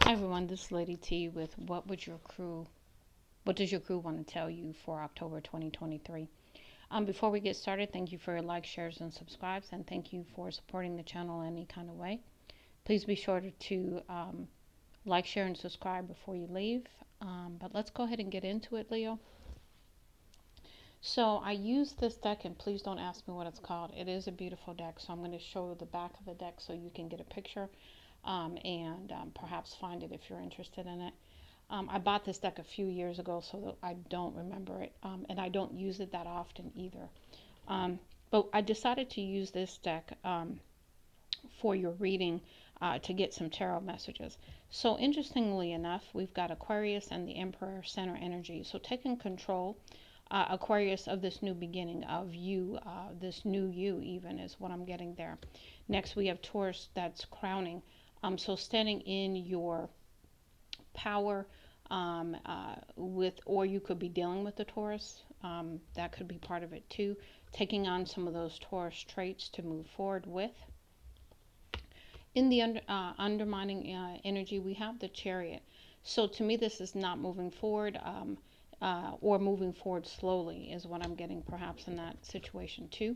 Hi everyone, this is Lady T with what does your crew want to tell you for October 2023? Before we get started, thank you for your likes, shares, and subscribes, and thank you for supporting the channel in any kind of way. Please be sure to like, share, and subscribe before you leave. But let's go ahead and get into it, Leo. So I use this deck, and please don't ask me what it's called. It is a beautiful deck, so I'm going to show the back of the deck so you can get a picture and perhaps find it if you're interested in it. I bought this deck a few years ago, so I don't remember it, and I don't use it that often either. But I decided to use this deck for your reading to get some tarot messages. So interestingly enough, we've got Aquarius and the Emperor center energy. So taking control, Aquarius, of this new beginning of you, this new you even is what I'm getting there. Next we have Taurus, that's crowning. So standing in your power or you could be dealing with the Taurus. That could be part of it too. Taking on some of those Taurus traits to move forward with. In the undermining energy, we have the Chariot. So to me, this is not moving forward or moving forward slowly is what I'm getting perhaps in that situation too.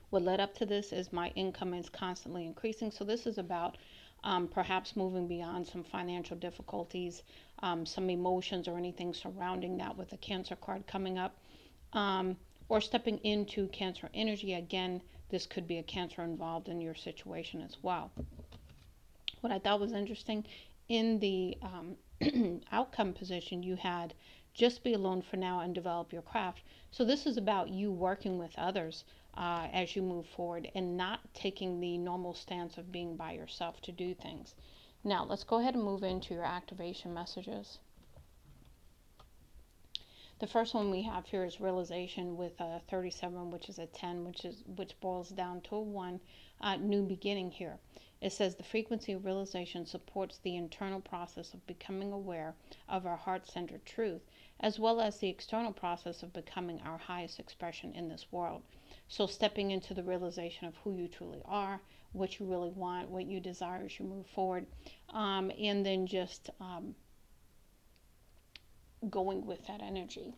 What led up to this is my income is constantly increasing. So this is about perhaps moving beyond some financial difficulties, some emotions or anything surrounding that with the Cancer card coming up, or stepping into Cancer energy. Again, this could be a Cancer involved in your situation as well. What I thought was interesting, in the outcome position, you had just be alone for now and develop your craft. So this is about you working with others as you move forward and not taking the normal stance of being by yourself to do things. Now let's go ahead and move into your activation messages. The first one we have here is realization with a 37, which is a 10, which boils down to a 1, new beginning here. It says the frequency of realization supports the internal process of becoming aware of our heart-centered truth, as well as the external process of becoming our highest expression in this world. So stepping into the realization of who you truly are, what you really want, what you desire as you move forward, and then just going with that energy.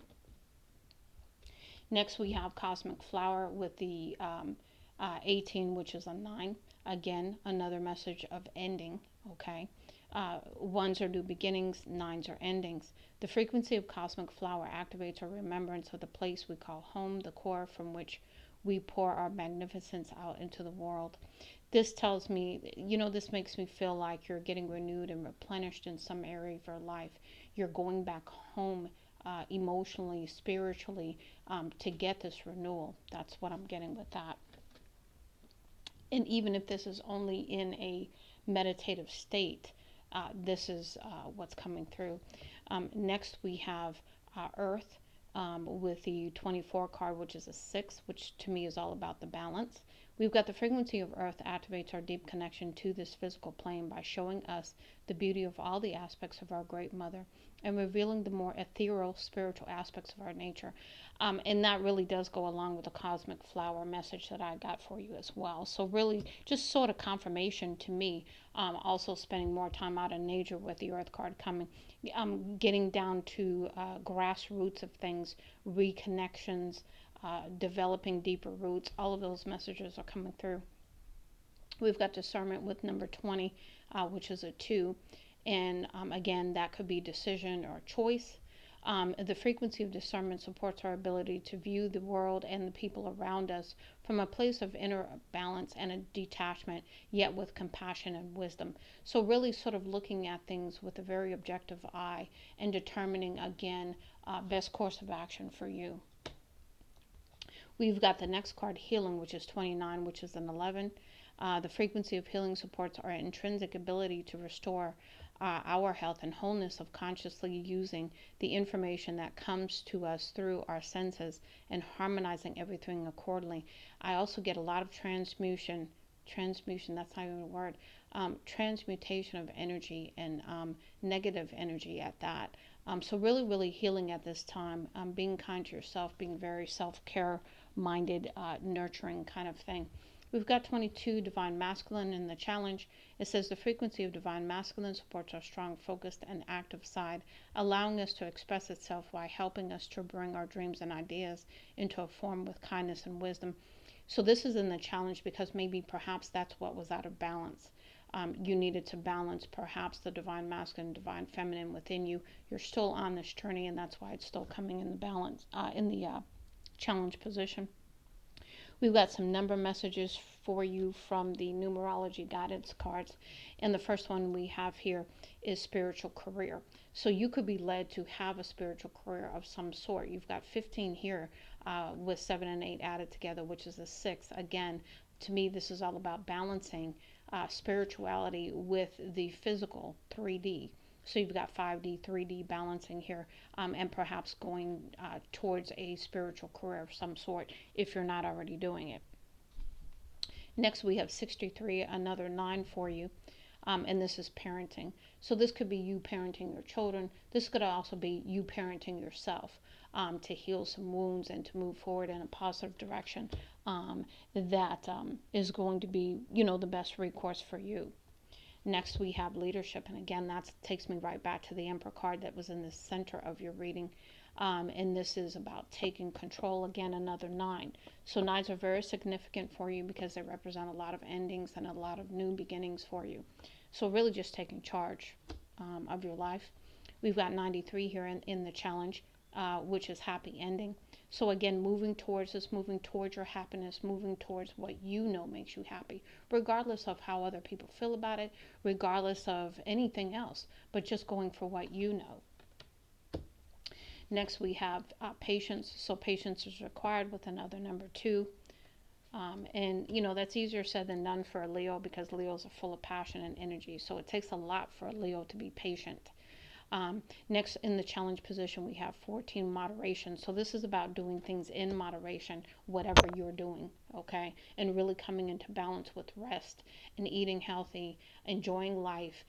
Next we have Cosmic Flower with the 18, which is a 9. Again, another message of ending, okay? Ones are new beginnings, 9s are endings. The frequency of Cosmic Flower activates our remembrance of the place we call home, the core from which we pour our magnificence out into the world. This tells me, this makes me feel like you're getting renewed and replenished in some area of your life. You're going back home emotionally, spiritually, to get this renewal. That's what I'm getting with that. And even if this is only in a meditative state, this is what's coming through. Next we have Earth with the 24 card, which is a 6, which to me is all about the balance. We've got the frequency of Earth activates our deep connection to this physical plane by showing us the beauty of all the aspects of our Great Mother and revealing the more ethereal, spiritual aspects of our nature. And that really does go along with the Cosmic Flower message that I got for you as well. So really just sort of confirmation to me. Also spending more time out in nature with the Earth card coming. Getting down to grassroots of things, reconnections, developing deeper roots. All of those messages are coming through. We've got discernment with number 20, which is a 2. And again, that could be decision or choice. The frequency of discernment supports our ability to view the world and the people around us from a place of inner balance and a detachment, yet with compassion and wisdom. So really sort of looking at things with a very objective eye and determining, again, best course of action for you. We've got the next card, healing, which is 29, which is an 11. The frequency of healing supports our intrinsic ability to restore our health and wholeness of consciously using the information that comes to us through our senses and harmonizing everything accordingly. I also get a lot of transmutation, that's not even a word, transmutation of energy and negative energy at that. So really healing at this time, being kind to yourself, being very self-care minded, nurturing kind of thing. We've got 22, divine masculine in the challenge. It says the frequency of divine masculine supports our strong, focused, and active side, allowing us to express itself while helping us to bring our dreams and ideas into a form with kindness and wisdom. So this is in the challenge because maybe perhaps that's what was out of balance. You needed to balance perhaps the divine masculine, divine feminine within you. You're still on this journey, and that's why it's still coming in the balance, in the challenge position. We've got some number messages for you from the numerology guidance cards. And the first one we have here is spiritual career. So you could be led to have a spiritual career of some sort. You've got 15 here with 7 and 8 added together, which is a 6. Again, to me, this is all about balancing spirituality with the physical 3D. So you've got 5D, 3D balancing here, and perhaps going towards a spiritual career of some sort if you're not already doing it. Next, we have 63, another 9 for you, and this is parenting. So this could be you parenting your children. This could also be you parenting yourself to heal some wounds and to move forward in a positive direction that is going to be, the best recourse for you. Next, we have leadership. And again, that takes me right back to the Emperor card that was in the center of your reading. And this is about taking control. Again, another 9. So 9s are very significant for you because they represent a lot of endings and a lot of new beginnings for you. So really just taking charge of your life. We've got 93 here in the challenge, which is happy ending. So again, moving towards this, moving towards your happiness, moving towards what you know makes you happy, regardless of how other people feel about it, regardless of anything else, but just going for what you know. Next, we have patience. So patience is required with another number 2. And, that's easier said than done for a Leo because Leos are full of passion and energy. So it takes a lot for a Leo to be patient. Next in the challenge position, we have 14, moderation. So this is about doing things in moderation, whatever you're doing, okay? And really coming into balance with rest and eating healthy, enjoying life,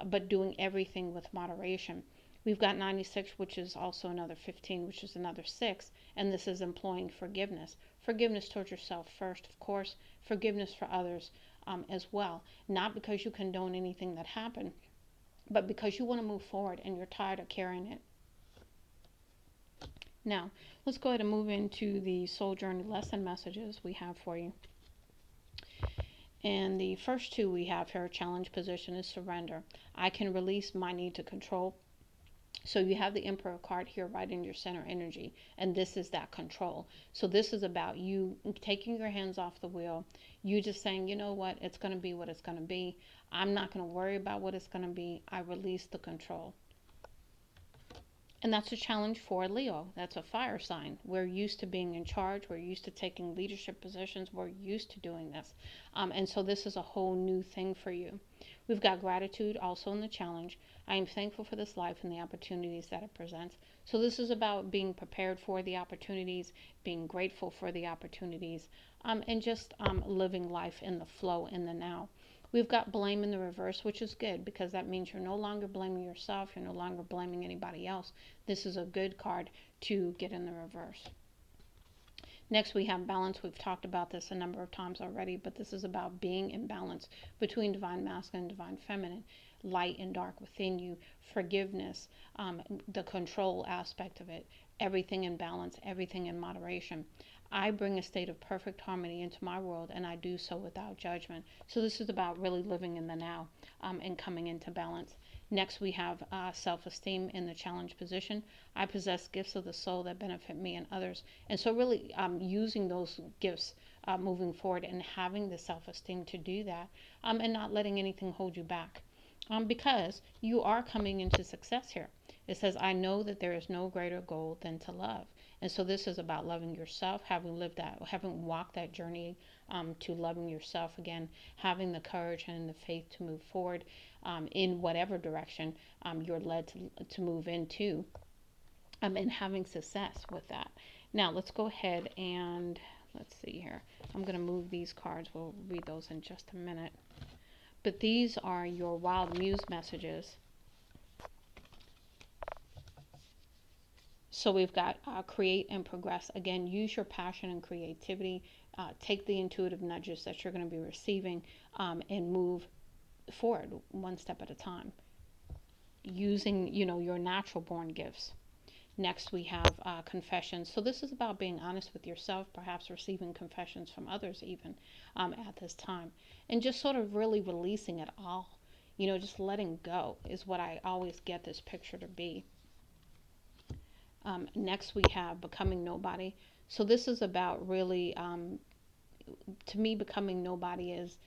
but doing everything with moderation. We've got 96, which is also another 15, which is another 6, and this is employing forgiveness. Forgiveness towards yourself first, of course, forgiveness for others as well. Not because you condone anything that happened, but because you want to move forward and you're tired of carrying it. Now, let's go ahead and move into the soul journey lesson messages we have for you. And the first 2 we have here, challenge position, is surrender. I can release my need to control. So you have the Emperor card here right in your center energy, and this is that control. So this is about you taking your hands off the wheel, you just saying, you know what, it's going to be what it's going to be. I'm not going to worry about what it's going to be. I release the control. And that's a challenge for Leo. That's a fire sign. We're used to being in charge. We're used to taking leadership positions. We're used to doing this. And so this is a whole new thing for you. We've got gratitude also in the challenge. I am thankful for this life and the opportunities that it presents. So this is about being prepared for the opportunities, being grateful for the opportunities, and just living life in the flow, in the now. We've got blame in the reverse, which is good because that means you're no longer blaming yourself. You're no longer blaming anybody else. This is a good card to get in the reverse. Next, we have balance. We've talked about this a number of times already, but this is about being in balance between divine masculine and divine feminine, light and dark within you, forgiveness, the control aspect of it, everything in balance, everything in moderation. I bring a state of perfect harmony into my world, and I do so without judgment. So this is about really living in the now and coming into balance. Next, we have self-esteem in the challenge position. I possess gifts of the soul that benefit me and others. And so really using those gifts moving forward and having the self-esteem to do that and not letting anything hold you back. Because you are coming into success here. It says, I know that there is no greater goal than to love. And so this is about loving yourself, having walked that journey to loving yourself again, having the courage and the faith to move forward in whatever direction you're led to move into, and having success with that. Now, let's go ahead and let's see here. I'm going to move these cards. We'll read those in just a minute. But these are your wild muse messages. So we've got create and progress. Again, use your passion and creativity take the intuitive nudges that you're going to be receiving, and move forward one step at a time, using, your natural born gifts. Next, we have confessions. So this is about being honest with yourself, perhaps receiving confessions from others even, at this time. And just sort of really releasing it all. Just letting go is what I always get this picture to be. Next, we have becoming nobody. So this is about really, to me, becoming nobody is,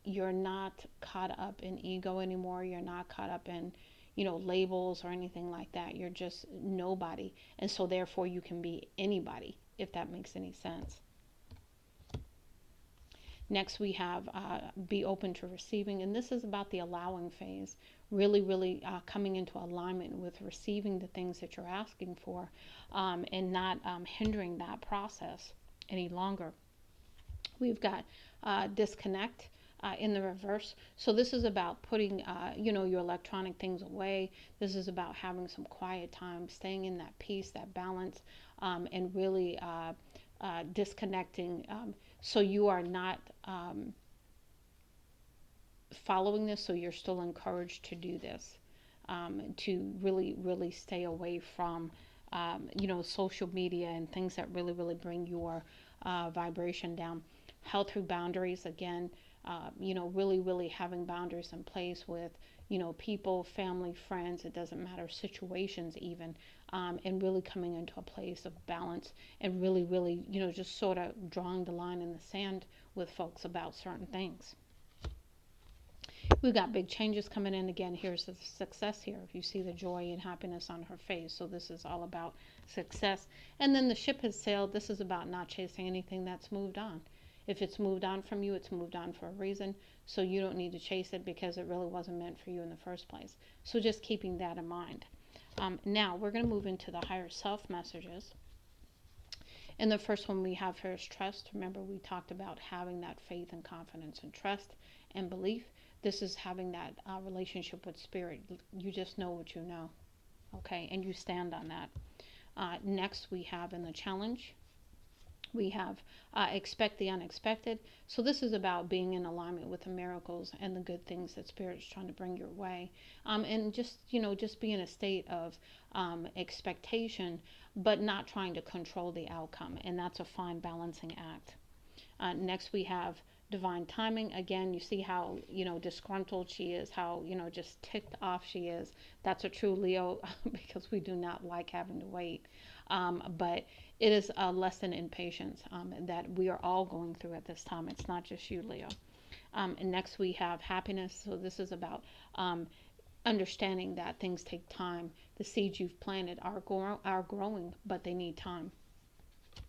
you're not caught up in ego anymore. You're not caught up in, labels or anything like that. You're just nobody. And so therefore you can be anybody, if that makes any sense. Next, we have be open to receiving. And this is about the allowing phase. Really, really coming into alignment with receiving the things that you're asking for, and not hindering that process any longer. We've got disconnect in the reverse. So this is about putting, your electronic things away. This is about having some quiet time, staying in that peace, that balance, and really disconnecting. So you are not following this, so you're still encouraged to do this, to really, really stay away from, social media and things that really, really bring your vibration down. Health through boundaries, again, really, really having boundaries in place with, people, family, friends, it doesn't matter, situations even, and really coming into a place of balance and really, really, just sort of drawing the line in the sand with folks about certain things. We've got big changes coming in. Again, here's the success here. If you see the joy and happiness on her face. So this is all about success. And then the ship has sailed. This is about not chasing anything that's moved on. If it's moved on from you, it's moved on for a reason. So you don't need to chase it because it really wasn't meant for you in the first place. So just keeping that in mind. Now we're going to move into the higher self messages. And the first one we have here is trust. Remember, we talked about having that faith and confidence and trust and belief. This is having that relationship with spirit. You just know what you know, okay? And you stand on that. Next, we have in the challenge, we have expect the unexpected. So this is about being in alignment with the miracles and the good things that spirit is trying to bring your way. And just, just be in a state of expectation, but not trying to control the outcome. And that's a fine balancing act. Next, we have divine timing. Again, you see how, disgruntled she is, how, just ticked off she is. That's a true Leo because we do not like having to wait. But it is a lesson in patience that we are all going through at this time. It's not just you, Leo. And next we have happiness. So this is about understanding that things take time. The seeds you've planted are growing, but they need time.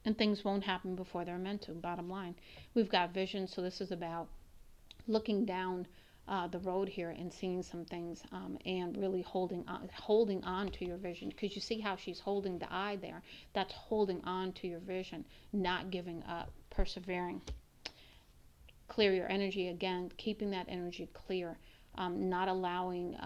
And things won't happen before they're meant to, bottom line. We've got vision, so this is about looking down the road here and seeing some things, and really holding on to your vision, because you see how she's holding the eye there. That's holding on to your vision, not giving up, persevering. Clear your energy, again, keeping that energy clear, not allowing,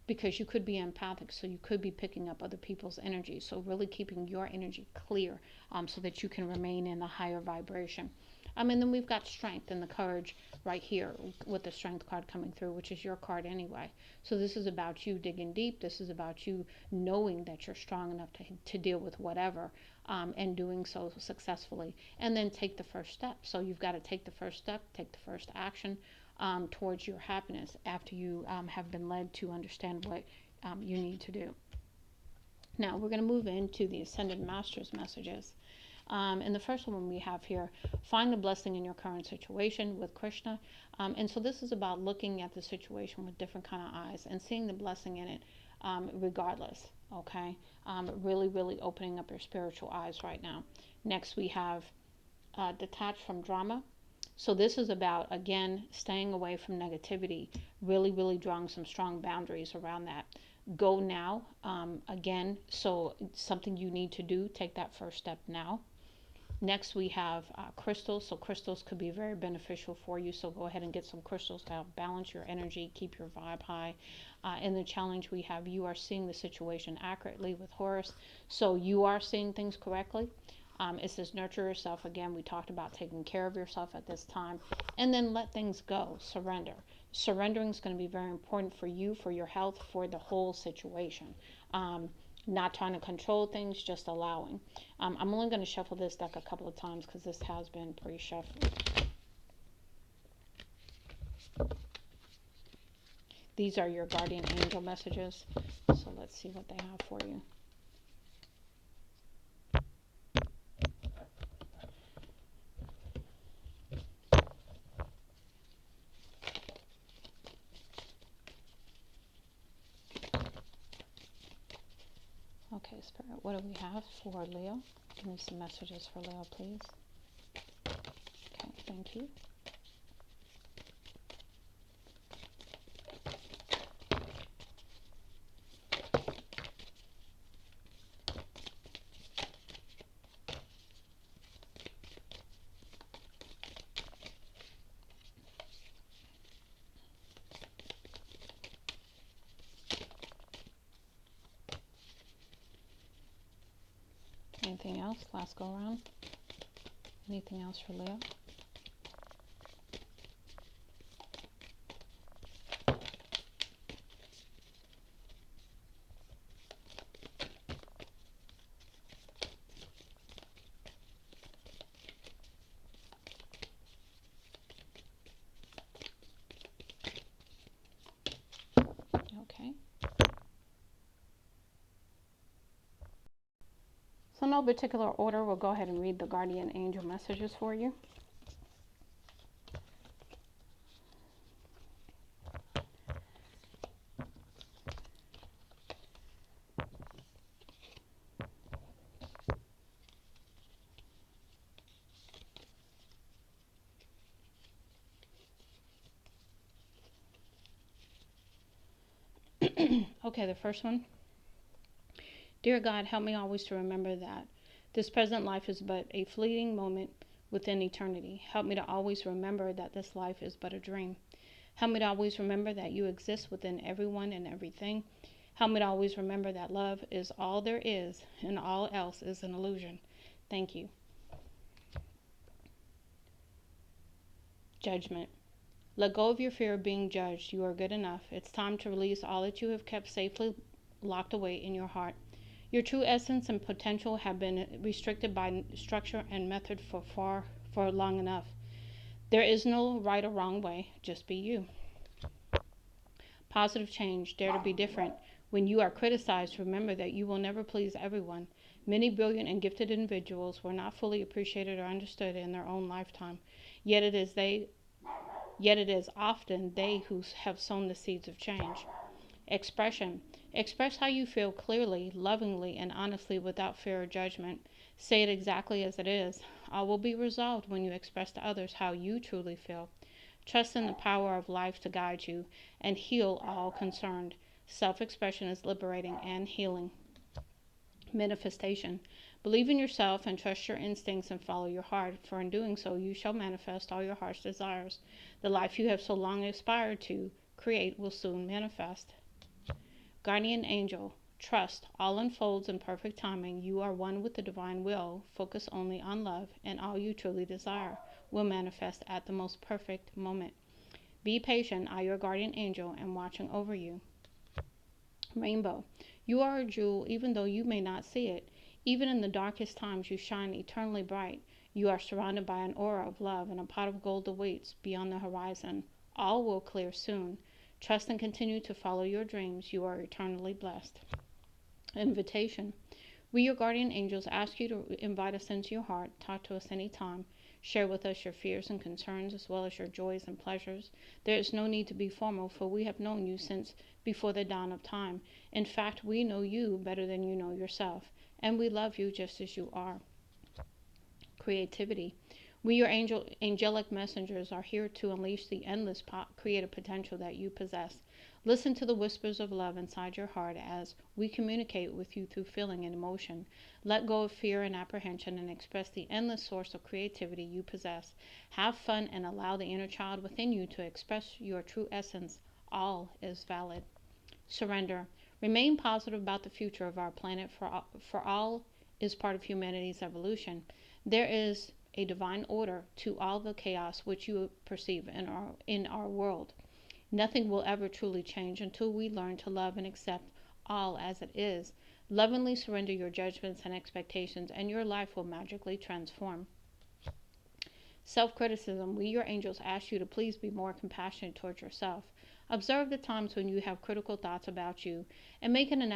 because you could be empathic, so you could be picking up other people's energy. So really keeping your energy clear, so that you can remain in a higher vibration. And then we've got strength and the courage right here with the strength card coming through, which is your card anyway. So this is about you digging deep. This is about you knowing that you're strong enough to deal with whatever, and doing so successfully. And then take the first step. So you've got to take the first step, take the first action towards your happiness after you have been led to understand what you need to do. Now we're going to move into the Ascended Masters messages. And the first one we have here, find the blessing in your current situation with Krishna. And so this is about looking at the situation with different kind of eyes and seeing the blessing in it, regardless. Okay, really, really opening up your spiritual eyes right now. Next, we have detach from drama. So this is about, again, staying away from negativity, really, really drawing some strong boundaries around that. Go now, again, so something you need to do, take that first step now. Next, we have crystals. So crystals could be very beneficial for you. So go ahead and get some crystals to help balance your energy, keep your vibe high. In the challenge, we have you are seeing the situation accurately with Horus. So you are seeing things correctly. It says nurture yourself. Again, we talked about taking care of yourself at this time. And then let things go. Surrender. Surrendering is going to be very important for you, for your health, for the whole situation. Not trying to control things, just allowing. I'm only going to shuffle this deck a couple of times because this has been pre-shuffled. These are your guardian angel messages. So let's see what they have for you. Okay, Spirit, what do we have for Leo? Give me some messages for Leo, please. Okay, thank you. Anything else? Last go around. Anything else for Leo? Okay. So no particular order, we'll go ahead and read the guardian angel messages for you. Okay, the first one. Dear God, help me always to remember that this present life is but a fleeting moment within eternity. Help me to always remember that this life is but a dream. Help me to always remember that you exist within everyone and everything. Help me to always remember that love is all there is and all else is an illusion. Thank you. Judgment. Let go of your fear of being judged. You are good enough. It's time to release all that you have kept safely locked away in your heart. Your true essence and potential have been restricted by structure and method for long enough. There is no right or wrong way. Just be you. Positive change. Dare to be different. When you are criticized, remember that you will never please everyone. Many brilliant and gifted individuals were not fully appreciated or understood in their own lifetime. Yet it is often they who have sown the seeds of change. Expression. Express how you feel clearly, lovingly, and honestly without fear or judgment. Say it exactly as it is. All will be resolved when you express to others how you truly feel. Trust in the power of life to guide you and heal all concerned. Self-expression is liberating and healing. Manifestation. Believe in yourself and trust your instincts and follow your heart, for in doing so you shall manifest all your heart's desires. The life you have so long aspired to create will soon manifest. Guardian angel. Trust. All unfolds in perfect timing. You are one with the divine will. Focus only on love, and all you truly desire will manifest at the most perfect moment. Be patient. I, your guardian angel, am watching over you. Rainbow. You are a jewel even though you may not see it. Even in the darkest times you shine eternally bright. You are surrounded by an aura of love, and a pot of gold awaits beyond the horizon. All will clear soon. Trust and continue to follow your dreams. You are eternally blessed. Invitation. We, your guardian angels, ask you to invite us into your heart. Talk to us anytime. Share with us your fears and concerns as well as your joys and pleasures. There is no need to be formal, for we have known you since before the dawn of time. In fact, we know you better than you know yourself, and we love you just as you are. Creativity. We, your angelic messengers, are here to unleash the endless creative potential that you possess. Listen to the whispers of love inside your heart as we communicate with you through feeling and emotion. Let go of fear and apprehension and express the endless source of creativity you possess. Have fun and allow the inner child within you to express your true essence. All is valid. Surrender. Remain positive about the future of our planet, for all is part of humanity's evolution. There is a divine order to all the chaos which you perceive in our world. Nothing will ever truly change until we learn to love and accept all as it is. Lovingly surrender your judgments and expectations, and your life will magically transform. Self-criticism. We, your angels, ask you to please be more compassionate towards yourself. Observe the times when you have critical thoughts about you, and make an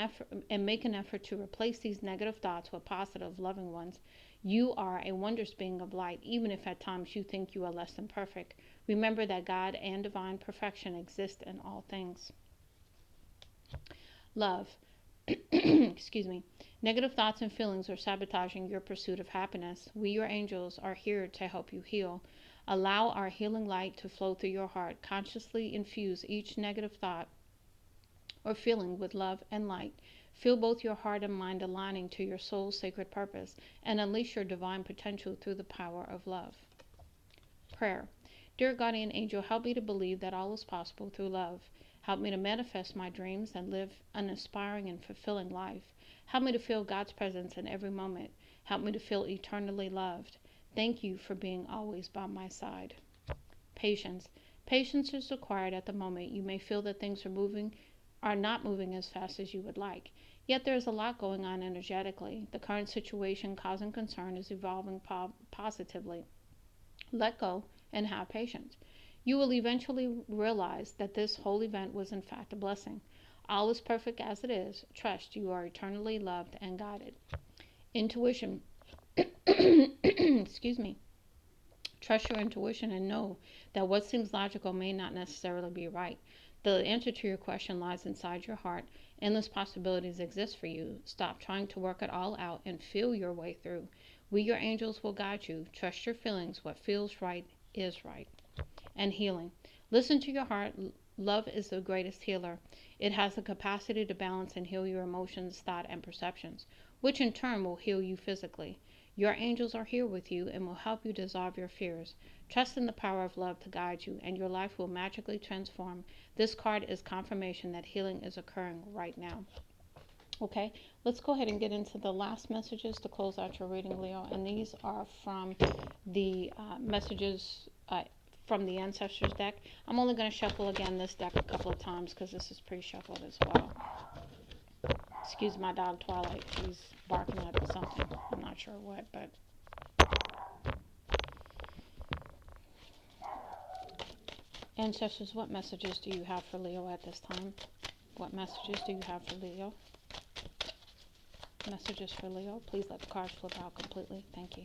effort to replace these negative thoughts with positive, loving ones. You are a wondrous being of light, even if at times you think you are less than perfect. Remember that God and divine perfection exist in all things. Love. Excuse me. Negative thoughts and feelings are sabotaging your pursuit of happiness. We, your angels, are here to help you heal. Allow our healing light to flow through your heart. Consciously infuse each negative thought or feeling with love and light. Feel both your heart and mind aligning to your soul's sacred purpose, and unleash your divine potential through the power of love. Prayer. Dear guardian angel, help me to believe that all is possible through love. Help me to manifest my dreams and live an inspiring and fulfilling life. Help me to feel God's presence in every moment. Help me to feel eternally loved. Thank you for being always by my side. Patience. Patience is required at the moment. You may feel that things are not moving as fast as you would like. Yet there is a lot going on energetically. The current situation causing concern is evolving positively. Let go and have patience. You will eventually realize that this whole event was in fact a blessing. All is perfect as it is. Trust you are eternally loved and guided. Intuition. Excuse me. Trust your intuition and know that what seems logical may not necessarily be right. The answer to your question lies inside your heart. Endless possibilities exist for you. Stop trying to work it all out and feel your way through. We, your angels, will guide you. Trust your feelings. What feels right is right. And healing. Listen to your heart. Love is the greatest healer. It has the capacity to balance and heal your emotions, thought, and perceptions, which in turn will heal you physically. Your angels are here with you and will help you dissolve your fears. Trust in the power of love to guide you, and your life will magically transform. This card is confirmation that healing is occurring right now. Okay, let's go ahead and get into the last messages to close out your reading, Leo. And these are from the messages from the Ancestors deck. I'm only going to shuffle again this deck a couple of times because this is pre-shuffled as well. Excuse my dog, Twilight. She's barking at something. I'm not sure what, but... Ancestors, what messages do you have for Leo at this time? What messages do you have for Leo? Messages for Leo. Please let the cards flip out completely. Thank you.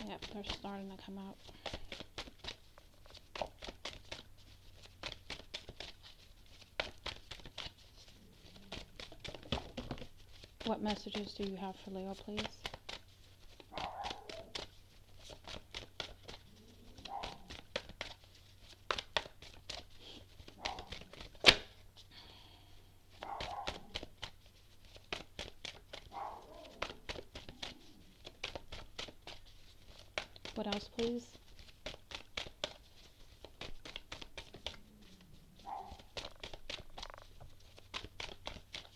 Yep, they're starting to come out. What messages do you have for Leo, please? What else, please?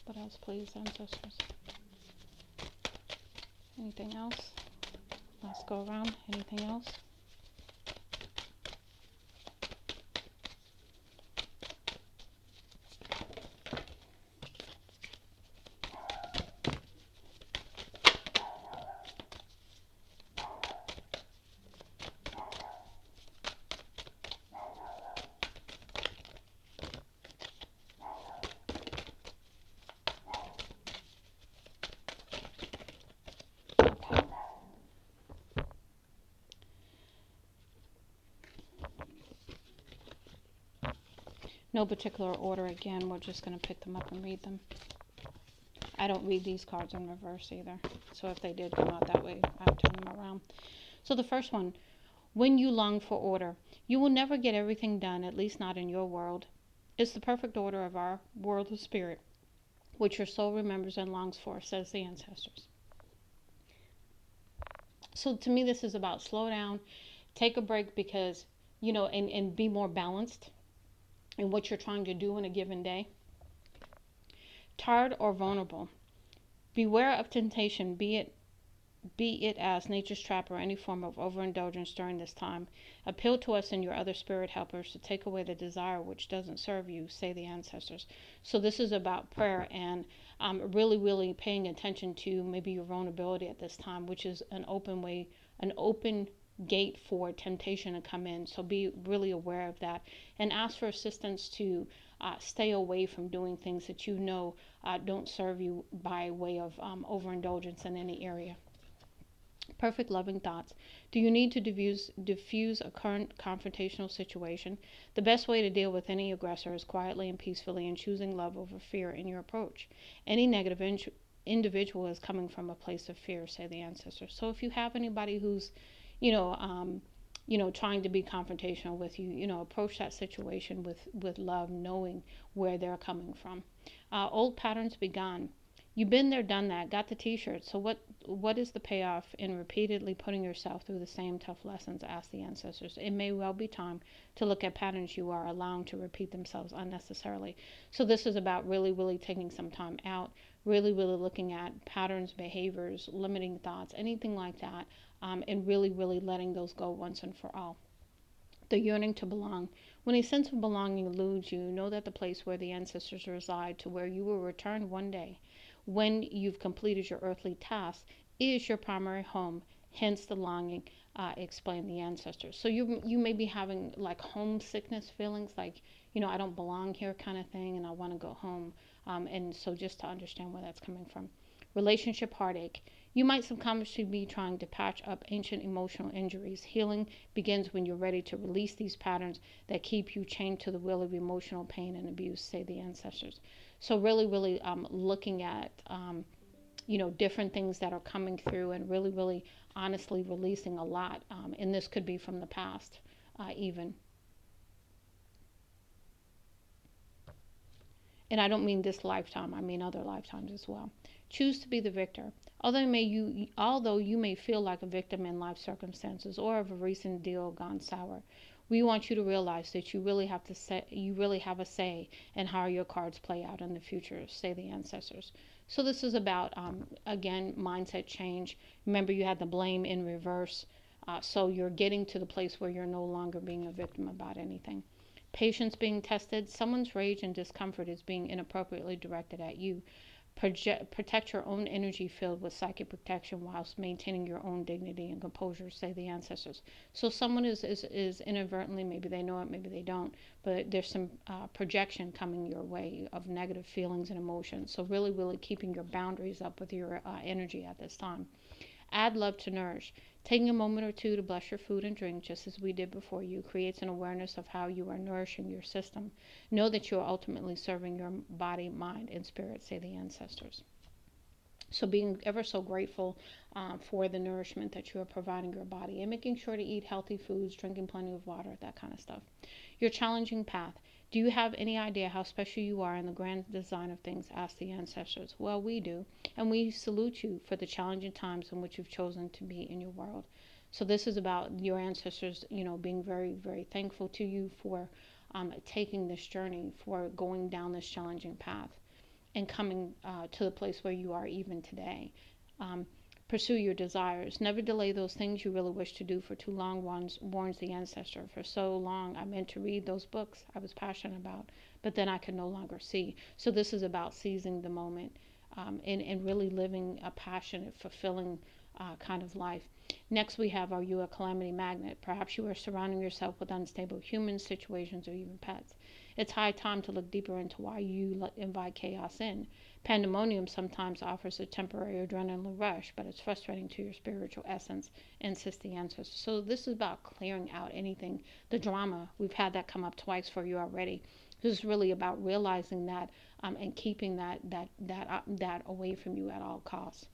What else, please, ancestors? Anything else? Let's go around. Anything else? No particular order. Again, we're just going to pick them up and read them. I don't read these cards in reverse either. So if they did come out that way, I'd turn them around. So the first one, when you long for order, you will never get everything done, at least not in your world. It's the perfect order of our world of spirit, which your soul remembers and longs for, says the ancestors. So to me, this is about slow down, take a break because, you know, and be more balanced in what you're trying to do in a given day. Tired or vulnerable. Beware of temptation, be it as nature's trap or any form of overindulgence during this time. Appeal to us and your other spirit helpers to take away the desire which doesn't serve you, say the ancestors. So this is about prayer and really, really paying attention to maybe your vulnerability at this time, which is an open way, an open gate for temptation to come in. So be really aware of that and ask for assistance to stay away from doing things that you know don't serve you by way of overindulgence in any area. Perfect loving thoughts. Do you need to diffuse a current confrontational situation? The best way to deal with any aggressor is quietly and peacefully and choosing love over fear in your approach. Any negative individual is coming from a place of fear, say the ancestors. So if you have anybody who's, you know, um, trying to be confrontational with you, approach that situation with love, knowing where they're coming from. Old patterns be gone. You've been there, done that, got the t-shirt. So what is the payoff in repeatedly putting yourself through the same tough lessons? Ask the ancestors. It may well be time to look at patterns you are allowing to repeat themselves unnecessarily. So this is about really, really taking some time out, really, really looking at patterns, behaviors, limiting thoughts, anything like that, and really, really letting those go once and for all. The yearning to belong. When a sense of belonging eludes you, know that the place where the ancestors reside, to where you will return one day, when you've completed your earthly task, is your primary home. Hence the longing, explain the ancestors. So you may be having like homesickness feelings, like I don't belong here kind of thing, and I want to go home. And so just to understand where that's coming from. Relationship heartache. You might subconsciously be trying to patch up ancient emotional injuries. Healing begins when you're ready to release these patterns that keep you chained to the wheel of emotional pain and abuse, say the ancestors. So really, really looking at different things that are coming through and really, really honestly releasing a lot. And this could be from the past, even. And I don't mean this lifetime, I mean other lifetimes as well. Choose to be the victor. Although you may feel like a victim in life circumstances or of a recent deal gone sour, we want you to realize that you really have a say in how your cards play out in the future, say the ancestors. So this is about again, mindset change. Remember, you had the blame in reverse. So you're getting to the place where you're no longer being a victim about anything. Patience being tested. Someone's rage and discomfort is being inappropriately directed at you. Protect your own energy field with psychic protection whilst maintaining your own dignity and composure, say the ancestors. So someone is inadvertently, maybe they know it, maybe they don't, but there's some projection coming your way of negative feelings and emotions. So really, really keeping your boundaries up with your energy at this time. Add love to nourish. Taking a moment or two to bless your food and drink, just as we did before you, creates an awareness of how you are nourishing your system. Know that you are ultimately serving your body, mind, and spirit, say the ancestors. So being ever so grateful for the nourishment that you are providing your body and making sure to eat healthy foods, drinking plenty of water, that kind of stuff. Your challenging path. Do you have any idea how special you are in the grand design of things? Asked the ancestors. Well, we do, and we salute you for the challenging times in which you've chosen to be in your world. So this is about your ancestors, being very, very thankful to you for taking this journey, for going down this challenging path and coming to the place where you are even today. Um, Pursue your desires. Never delay those things you really wish to do for too long, warns the ancestor. For so long, I meant to read those books I was passionate about, but then I could no longer see. So this is about seizing the moment and really living a passionate, fulfilling kind of life. Next, we have, are you a calamity magnet? Perhaps you are surrounding yourself with unstable humans, situations, or even pets. It's high time to look deeper into why you invite chaos in. Pandemonium sometimes offers a temporary adrenaline rush, but it's frustrating to your spiritual essence, insists the ancestors. So this is about clearing out anything, the drama. We've had that come up twice for you already. This is really about realizing that and keeping that away from you at all costs.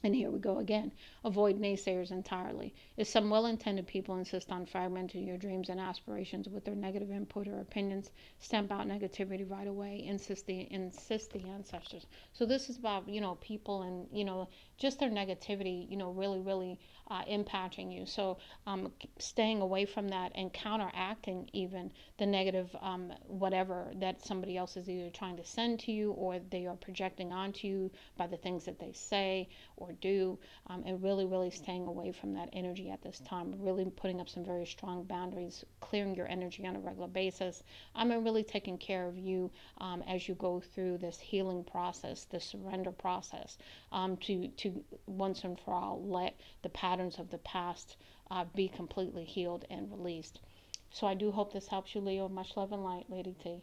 And here we go again. Avoid naysayers entirely. If some well intended people insist on fragmenting your dreams and aspirations with their negative input or opinions, stamp out negativity right away. Insist the ancestors. So this is about, people and, just their negativity, really, really impacting you. So staying away from that and counteracting even the negative whatever that somebody else is either trying to send to you or they are projecting onto you by the things that they say or do, and really, really staying away from that energy at this time. Really putting up some very strong boundaries, clearing your energy on a regular basis, and really taking care of you as you go through this healing process, this surrender process, to once and for all let the patterns of the past be completely healed and released. So I do hope this helps you, Leo. Much love and light, Lady T.